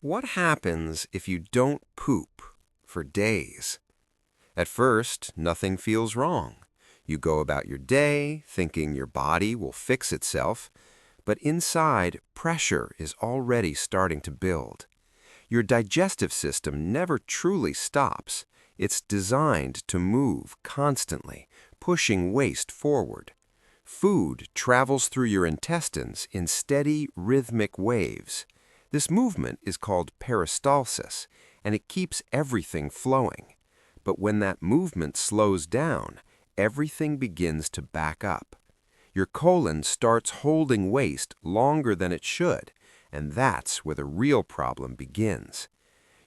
What happens if you don't poop for days? At first, nothing feels wrong. You go about your day thinking your body will fix itself, but inside, pressure is already starting to build. Your digestive system never truly stops. It's designed to move constantly, pushing waste forward. Food travels through your intestines in steady, rhythmic waves. This movement is called peristalsis, and it keeps everything flowing. But when that movement slows down, everything begins to back up. Your colon starts holding waste longer than it should, and that's where the real problem begins.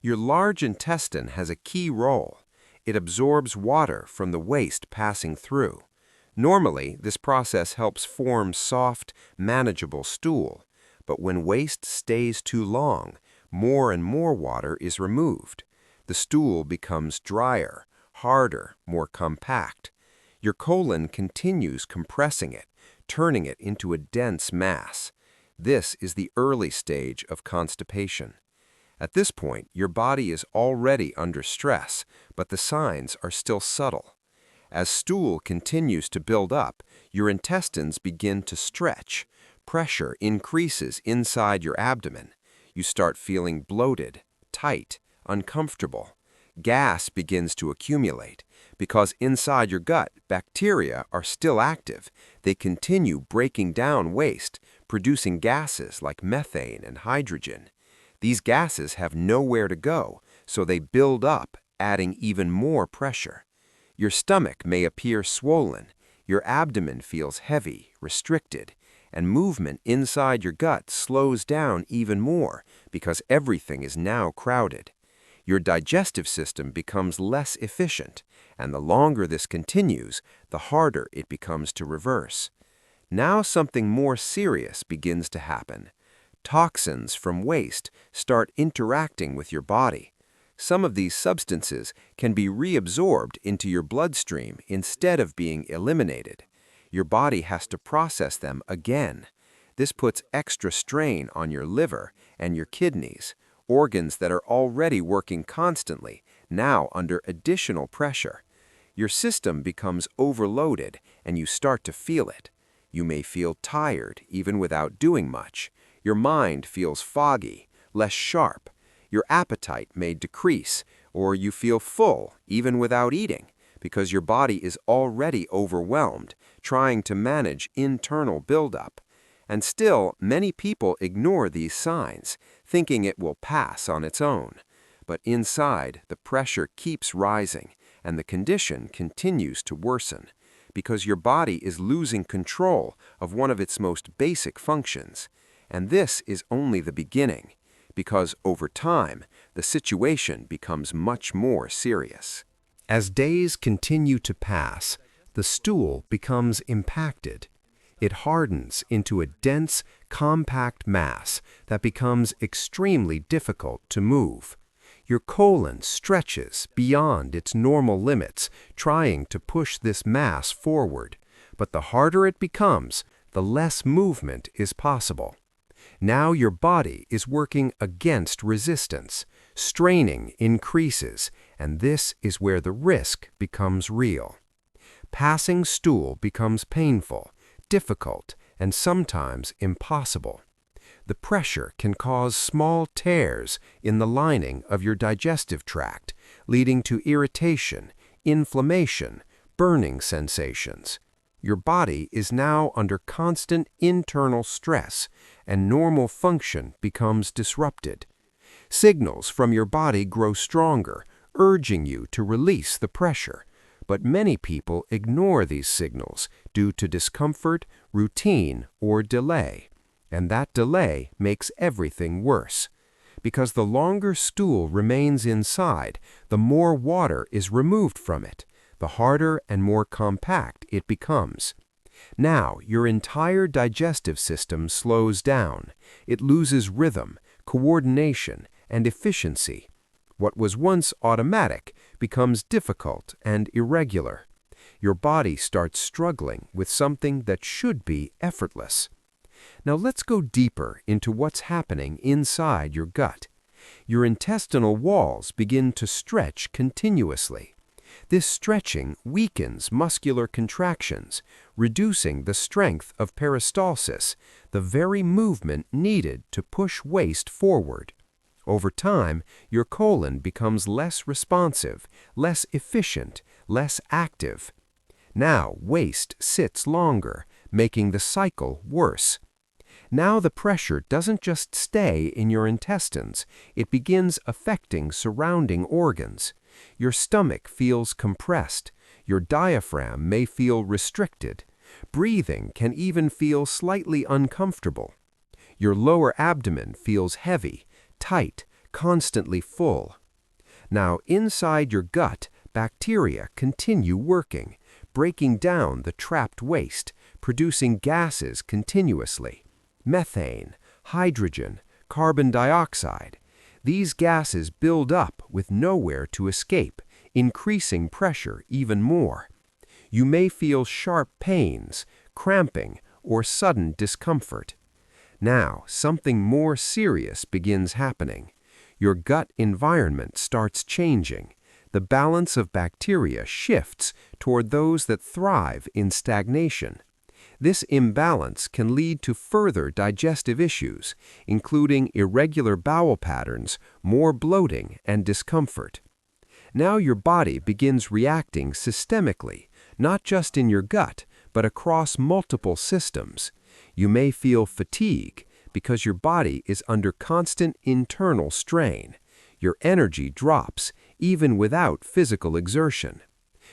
Your large intestine has a key role. It absorbs water from the waste passing through. Normally, this process helps form soft, manageable stool, but when waste stays too long, more and more water is removed. The stool becomes drier, harder, more compact. Your colon continues compressing it, turning it into a dense mass. This is the early stage of constipation. At this point, your body is already under stress, but the signs are still subtle. As stool continues to build up, your intestines begin to stretch. Pressure increases inside your abdomen. You start feeling bloated, tight, uncomfortable. Gas begins to accumulate. Because inside your gut, bacteria are still active. They continue breaking down waste, producing gases like methane and hydrogen. These gases have nowhere to go, so they build up, adding even more pressure. Your stomach may appear swollen. Your abdomen feels heavy, restricted, and movement inside your gut slows down even more because everything is now crowded. Your digestive system becomes less efficient, and the longer this continues, the harder it becomes to reverse. Now something more serious begins to happen. Toxins from waste start interacting with your body. Some of these substances can be reabsorbed into your bloodstream instead of being eliminated. Your body has to process them again. This puts extra strain on your liver and your kidneys, organs that are already working constantly, now under additional pressure. Your system becomes overloaded and you start to feel it. You may feel tired even without doing much. Your mind feels foggy, less sharp. Your appetite may decrease, or you feel full even without eating, because your body is already overwhelmed, trying to manage internal buildup. And still, many people ignore these signs, thinking it will pass on its own. But inside, the pressure keeps rising, and the condition continues to worsen, because your body is losing control of one of its most basic functions. And this is only the beginning, because over time, the situation becomes much more serious. As days continue to pass, the stool becomes impacted. It hardens into a dense, compact mass that becomes extremely difficult to move. Your colon stretches beyond its normal limits, trying to push this mass forward. But the harder it becomes, the less movement is possible. Now your body is working against resistance. Straining increases, and this is where the risk becomes real. Passing stool becomes painful, difficult, and sometimes impossible. The pressure can cause small tears in the lining of your digestive tract, leading to irritation, inflammation, burning sensations. Your body is now under constant internal stress, and normal function becomes disrupted. Signals from your body grow stronger, urging you to release the pressure. But many people ignore these signals due to discomfort, routine, or delay. And that delay makes everything worse. Because the longer stool remains inside, the more water is removed from it, the harder and more compact it becomes. Now, your entire digestive system slows down. It loses rhythm, coordination, and efficiency. What was once automatic becomes difficult and irregular. Your body starts struggling with something that should be effortless. Now let's go deeper into what's happening inside your gut. Your intestinal walls begin to stretch continuously. This stretching weakens muscular contractions, reducing the strength of peristalsis, the very movement needed to push waste forward. Over time, your colon becomes less responsive, less efficient, less active. Now waste sits longer, making the cycle worse. Now the pressure doesn't just stay in your intestines, it begins affecting surrounding organs. Your stomach feels compressed, your diaphragm may feel restricted, breathing can even feel slightly uncomfortable. Your lower abdomen feels heavy, tight, constantly full. Now inside your gut, bacteria continue working, breaking down the trapped waste, producing gases continuously. Methane, hydrogen, carbon dioxide. These gases build up with nowhere to escape, increasing pressure even more. You may feel sharp pains, cramping, or sudden discomfort. Now, something more serious begins happening. Your gut environment starts changing. The balance of bacteria shifts toward those that thrive in stagnation. This imbalance can lead to further digestive issues, including irregular bowel patterns, more bloating, and discomfort. Now your body begins reacting systemically, not just in your gut, but across multiple systems. You may feel fatigue because your body is under constant internal strain. Your energy drops, even without physical exertion.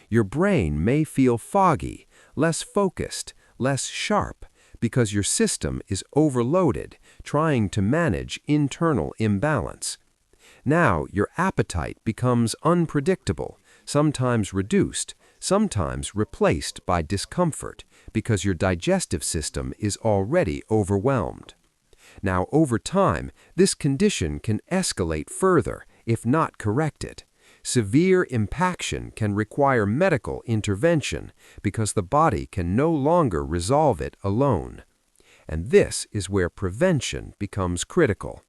Your brain may feel foggy, less focused, less sharp, because your system is overloaded, trying to manage internal imbalance. Now your appetite becomes unpredictable, sometimes reduced, sometimes replaced by discomfort, because your digestive system is already overwhelmed. Now over time, this condition can escalate further if not corrected. Severe impaction can require medical intervention because the body can no longer resolve it alone. And this is where prevention becomes critical.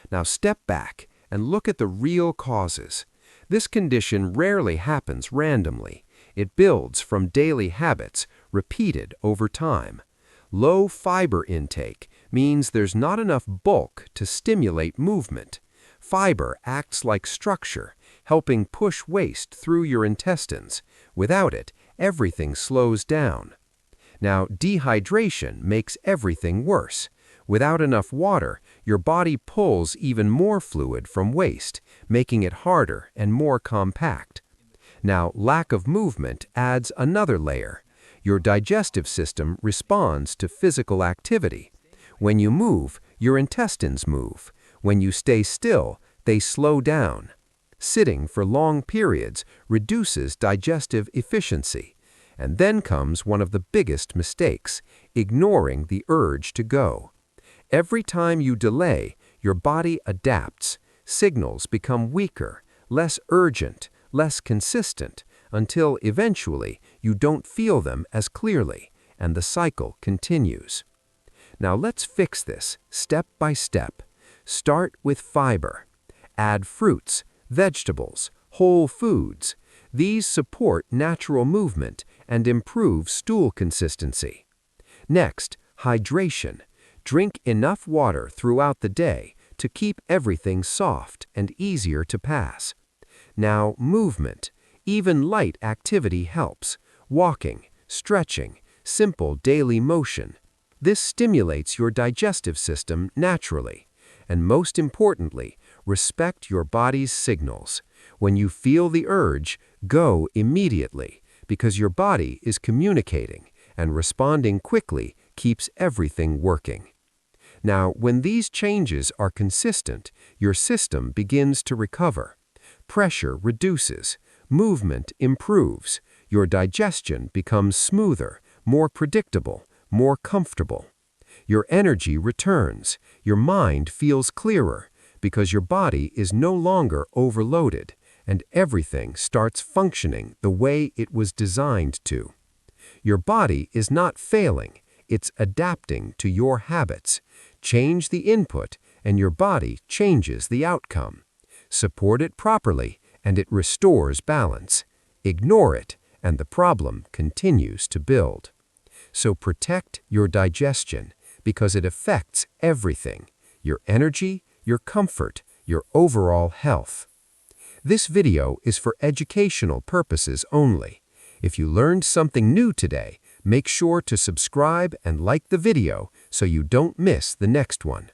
Now step back and look at the real causes. This condition rarely happens randomly. It builds from daily habits, repeated over time. Low fiber intake means there's not enough bulk to stimulate movement. Fiber acts like structure, helping push waste through your intestines. Without it, everything slows down. Now, dehydration makes everything worse. Without enough water, your body pulls even more fluid from waste, making it harder and more compact. Now, lack of movement adds another layer. Your digestive system responds to physical activity. When you move, your intestines move. When you stay still, they slow down. Sitting for long periods reduces digestive efficiency. And then comes one of the biggest mistakes, ignoring the urge to go. Every time you delay, your body adapts. Signals become weaker, less urgent, less consistent, until eventually you don't feel them as clearly, and the cycle continues. Now let's fix this step by step. Start with fiber. Add fruits, vegetables, whole foods. These support natural movement and improve stool consistency. Next, hydration. Drink enough water throughout the day to keep everything soft and easier to pass. Now, movement. Even light activity helps. Walking, stretching, simple daily motion. This stimulates your digestive system naturally. And most importantly, respect your body's signals. When you feel the urge, go immediately, because your body is communicating, and responding quickly keeps everything working. Now, when these changes are consistent, your system begins to recover. Pressure reduces, movement improves, your digestion becomes smoother, more predictable, more comfortable. Your energy returns, your mind feels clearer, because your body is no longer overloaded, and everything starts functioning the way it was designed to. Your body is not failing, it's adapting to your habits. Change the input, and your body changes the outcome. Support it properly, and it restores balance. Ignore it, and the problem continues to build. So protect your digestion, because it affects everything: your energy, your comfort, your overall health. This video is for educational purposes only. If you learned something new today, make sure to subscribe and like the video so you don't miss the next one.